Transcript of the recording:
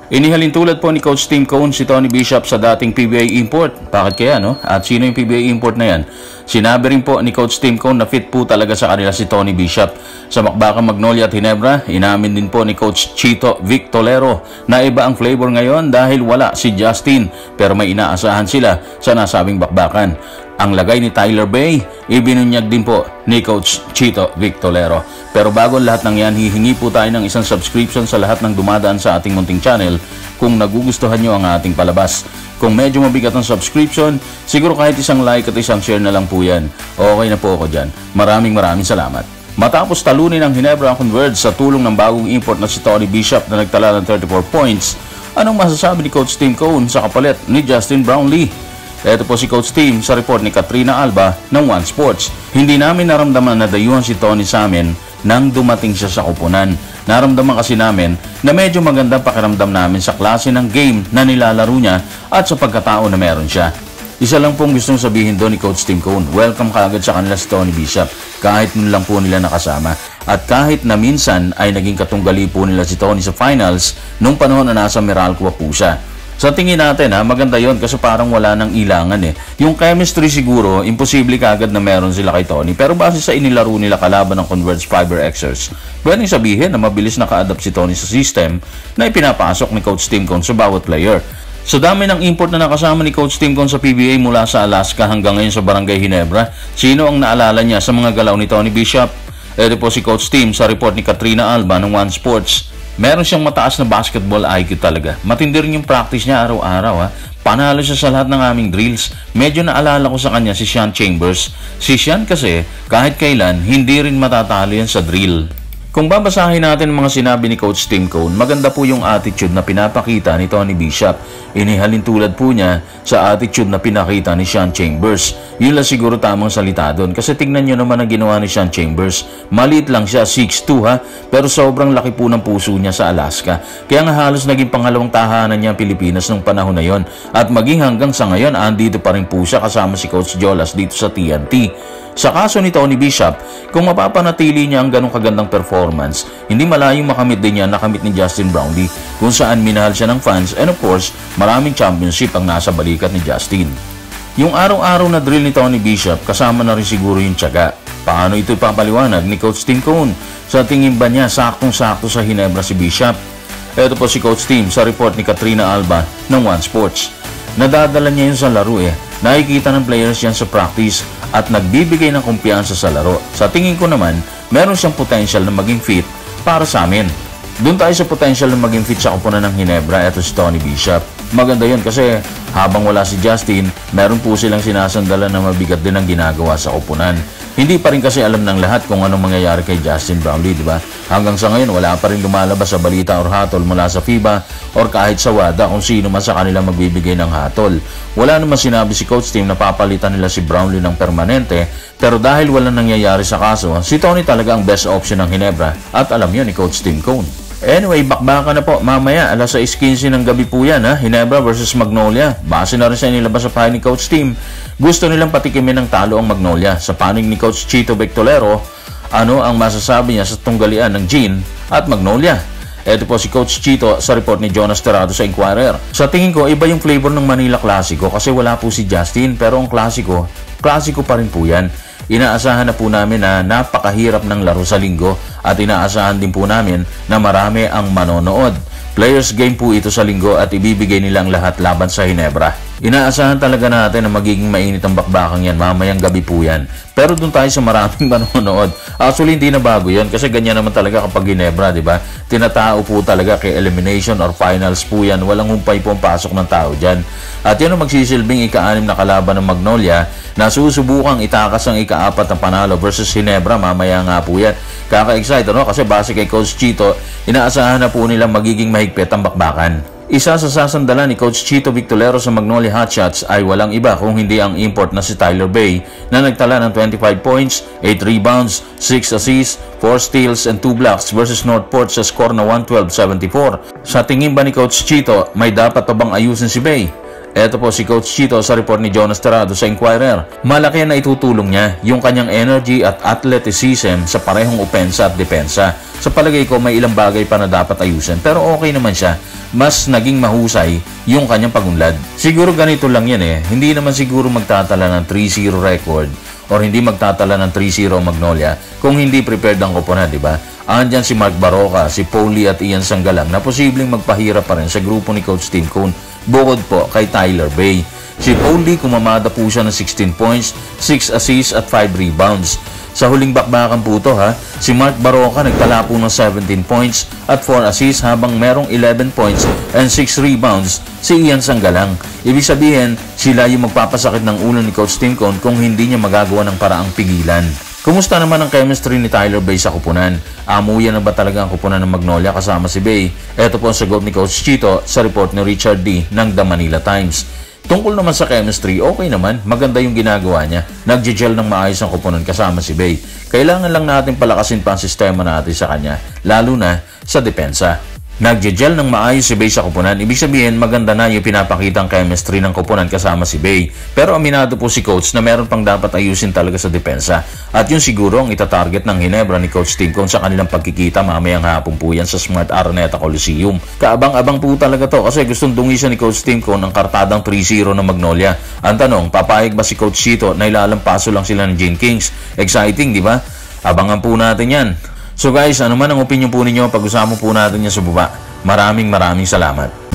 Inihalin tulad po ni Coach Tim Cone si Tony Bishop sa dating PBA import. Bakit kaya no? At sino yung PBA import na yan? Sinabi rin po ni Coach Tim Cone na fit po talaga sa kanila si Tony Bishop. Sa Macbacan, Magnolia at Ginebra, inamin din po ni Coach Chito Vic Tolero na iba ang flavor ngayon dahil wala si Justin pero may inaasahan sila sa nasabing bakbakan. Ang lagay ni Tyler Bay, ibinunyag din po ni Coach Chito Vic Tolero. Pero bago lahat ng yan, hihingi po tayo ng isang subscription sa lahat ng dumadaan sa ating munting channel kung nagugustuhan nyo ang ating palabas. Kung medyo mabigat ang subscription, siguro kahit isang like at isang share na lang po yan. Okay na po ako dyan. Maraming salamat. Matapos talunin ng Ginebra ang Converge sa tulong ng bagong import na si Tony Bishop na nagtala ng 34 points, anong masasabi ni Coach Tim Cone sa kapalit ni Justin Brownlee? Ito po si Coach Tim sa report ni Katrina Alba ng One Sports. Hindi namin naramdaman na dayuhan si Tony sa amin nang dumating siya sa kupunan. Naramdaman kasi namin na medyo magandang pakiramdam namin sa klase ng game na nilalaro niya at sa pagkatao na meron siya. Isa lang pong gustong sabihin doon ni Coach Tim Cone, welcome kaagad sa kanila si Tony Bishop kahit nun lang po nila nakasama. At kahit na minsan ay naging katunggali po nila si Tony sa finals nung panahon na nasa Meralco po siya. Sa tingin natin maganda yon kasi parang wala nang ilangan Yung chemistry siguro, imposible kaagad na meron sila kay Tony. Pero base sa inilaro nila kalaban ng Converge Fiber Xers, pwedeng sabihin na mabilis naka-adapt si Tony sa system na ipinapasok ni Coach Tim Cone sa bawat player. Sa dami ng import na nakasama ni Coach Tim Cone sa PBA mula sa Alaska hanggang ngayon sa Barangay Ginebra, sino ang naalala niya sa mga galaw ni Tony Bishop? Ito po si Coach Tim sa report ni Katrina Alba ng One Sports. Meron siyang mataas na basketball IQ talaga. Matindi rin yung practice niya araw-araw Panalo siya sa lahat ng aming drills. Medyo naalala ko sa kanya si Sean Chambers. Si Sean kasi kahit kailan hindi rin matatalo yan sa drill. Kung babasahin natin ang mga sinabi ni Coach Tim Cone, maganda po yung attitude na pinapakita ni Tony Bishop. Inihalin tulad po niya sa attitude na pinakita ni Sean Chambers. Yun lang siguro tamang salita doon kasi tignan nyo naman ang ginawa ni Sean Chambers. Maliit lang siya, 6'2" pero sobrang laki po ng puso niya sa Alaska. Kaya nga halos naging pangalawang tahanan niya ang Pilipinas nung panahon na yon. At maging hanggang sa ngayon, andito pa rin po siya kasama si Coach Jolas dito sa TNT. Sa kaso ni Tony Bishop, kung mapapanatili niya ang ganong kagandang performance, hindi malayong makamit din niya nakamit ni Justin Brownlee kung saan minahal siya ng fans and of course, maraming championship ang nasa balikat ni Justin. Yung araw-araw na drill ni Tony Bishop, kasama na rin siguro yung tiyaga. Paano ito ipapaliwanag ni Coach Tim Cone? Sa tingin ba niya saktong-sakto sa Ginebra si Bishop? Ito po si Coach Tim sa report ni Katrina Alba ng One Sports. Nadadala niya yun sa laro Nakikita ng players yan sa practice at nagbibigay ng kumpiyansa sa laro. Sa tingin ko naman, meron siyang potential na maging fit para sa amin. Doon tayo sa potential na maging fit sa kupunan ng Ginebra, ito si Tony Bishop. Maganda yun kasi habang wala si Justin, meron po silang sinasandalan na mabigat din ang ginagawa sa kupunan. Hindi pa rin kasi alam ng lahat kung anong mangyayari kay Justin Brownlee, di ba? Hanggang sa ngayon, wala pa rin lumalabas sa balita or hatol mula sa FIBA or kahit sa WADA kung sino man sa kanila magbibigay ng hatol. Wala naman sinabi si Coach Tim na papalitan nila si Brownlee ng permanente, pero dahil walang nangyayari sa kaso, si Tony talaga ang best option ng Ginebra at alam yun ni Coach Tim Cone. Anyway, bakbaka na po. Mamaya, alas 6:15 ng gabi po yan, Ginebra versus Magnolia. Base na rin sa inilabas sa pahay ni Coach Tim. Gusto nilang patikimin ng talo ang Magnolia. Sa panig ni Coach Chito Vic Tolero, ano ang masasabi niya sa tunggalian ng Gin at Magnolia? Ito po si Coach Chito sa report ni Jonas Terrado sa Inquirer. Sa tingin ko, iba yung flavor ng Manila Clasico kasi wala po si Justin. Pero ang Clasico pa rin po yan. Inaasahan na po namin na napakahirap ng laro sa linggo at inaasahan din po namin na marami ang manonood. Players game po ito sa linggo at ibibigay nilang lahat laban sa Ginebra. Inaasahan talaga natin na magiging mainit ang bakbakang yan, mamayang gabi po yan. Pero doon tayo sa maraming manonood. Actually, hindi na bago yan kasi ganyan naman talaga kapag Ginebra, di ba? Tinatao po talaga kay elimination or finals po yan. Walang humpay po ang pasok ng tao dyan. At yan ang magsisilbing ika-6 na kalaban ng Magnolia na susubukang itakas ang ika-4 na panalo versus Ginebra. Mamaya nga po yan. Kaka-excite, Kasi base kay Coach Chito, inaasahan na po nilang magiging mahigpit ang bakbakan. Isa sa sasandalan ni Coach Chito Vic Tolero sa Magnolia Hotshots ay walang iba kung hindi ang import na si Tyler Bay na nagtala ng 25 points, 8 rebounds, 6 assists, 4 steals and 2 blocks versus Northport sa score na 112-74. Sa tingin ba ni Coach Chito, may dapat pa bang ayusin si Bay? Eto po si Coach Chito sa report ni Jonas Terrado sa Inquirer. Malaki na itutulong niya yung kanyang energy at athleticism sa parehong opensa at depensa. Sa palagay ko may ilang bagay pa na dapat ayusin pero okay naman siya. Mas naging mahusay yung kanyang pagunlad. Siguro ganito lang yan eh. Hindi naman siguro magtatala ng 3-0 record or hindi magtatala ng 3-0 Magnolia kung hindi prepared ang koponan, di ba? Andyan si Mark Baroka, si Paulie at Ian Sanggalang na posibleng magpahirap pa rin sa grupo ni Coach Tim Cone bukod po kay Tyler Bay. Si Paulie kumamada po siya ng 16 points, 6 assists at 5 rebounds. Sa huling bakbakan po ito si Mark Baroka nagtala po ng 17 points at 4 assists habang merong 11 points and 6 rebounds si Ian Sanggalang. Ibig sabihin, sila yung magpapasakit ng ulo ni Coach Tim Cone kung hindi niya magagawa ng paraang pigilan. Kumusta naman ang chemistry ni Tyler Bay sa kupunan? Amuyan na ba talaga ang kupunan ng Magnolia kasama si Bay? Ito po ang sagot ni Coach Chito sa report ni Richard D. ng The Manila Times. Tungkol naman sa chemistry, okay naman, maganda yung ginagawa niya. Nagje-gel ng maayos ang kupunan kasama si Bay. Kailangan lang natin palakasin pa ang sistema natin sa kanya, lalo na sa depensa. Nagje-gel ng maayos si Bay sa kupunan, ibig sabihin maganda na yung pinapakitang chemistry ng kupunan kasama si Bay. Pero aminado po si Coach na meron pang dapat ayusin talaga sa depensa. At yun siguro ang itatarget ng Ginebra ni Coach Tim Cone sa kanilang pagkikita mamayang hapon po yan sa Smart Araneta Coliseum. Kaabang-abang po talaga to kasi gustong dungisan ni Coach Tim Cone ang kartadang 3-0 ng Magnolia. Ang tanong, papayag ba si Coach Chito na ilalampaso lang sila ng Gene Kings? Exciting, di ba? Abangan po natin yan. So guys, ano man ang opinion po ninyo, pag-usapan po natin yan sa baba. Maraming salamat.